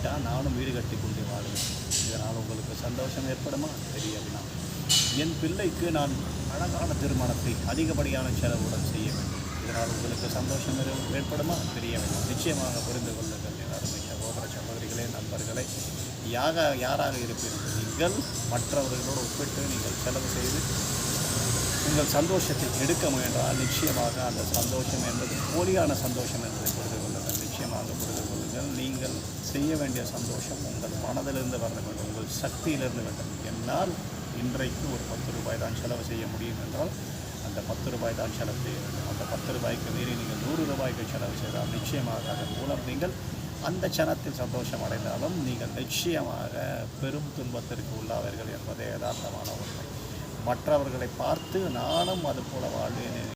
கிடைச்சா நானும் வீடு கட்டி கொண்டு வாழுவேன். இதனால் உங்களுக்கு சந்தோஷம் ஏற்படுமா? தெரியவில்லை. என் பிள்ளைக்கு நான் அழகான திருமணத்தை அதிகப்படியான செலவுடன் செய்ய வேண்டும். இதனால் உங்களுக்கு சந்தோஷம் ஏற்படுமா? தெரியவில்லை. நிச்சயமாக புரிந்து கொள்ளுங்கள் என் அருமை சகோதர சகோதரிகளே, நண்பர்களே. யாராக இருப்பீர்கள் நீங்கள் மற்றவர்களோடு ஒப்பிட்டு நீங்கள் செலவு செய்து உங்கள் சந்தோஷத்தை எடுக்க முயன்றால் நிச்சயமாக அந்த சந்தோஷம் என்பது போலியான சந்தோஷம் என்பதை புரிந்து கொள்ளுங்கள். நிச்சயமாக புரிந்து கொள்ளுங்கள். நீங்கள் செய்ய வேண்டிய சந்தோஷம் உங்கள் மனதிலிருந்து வர வேண்டும், உங்கள் சக்தியிலிருந்து வேண்டும். என்னால் இன்றைக்கு ஒரு 10 ரூபாய் தான் செலவு செய்ய முடியும் என்றால் அந்த 10 ரூபாய் தான் செலவு செய்ய வேண்டும். அந்த 10 ரூபாய்க்கு மீறி நீங்கள் 100 ரூபாய்க்கு செலவு செய்தால் நிச்சயமாக அதன் மூலம் நீங்கள் அந்த சனத்தில் சந்தோஷம் அடைந்தாலும் நீங்கள் நிச்சயமாக பெரும் துன்பத்திற்கு உள்ளாவீர்கள் என்பதே யதார்த்தமான உண்மை. மற்றவர்களை பார்த்து நானும் அது போல வாழ்வேன்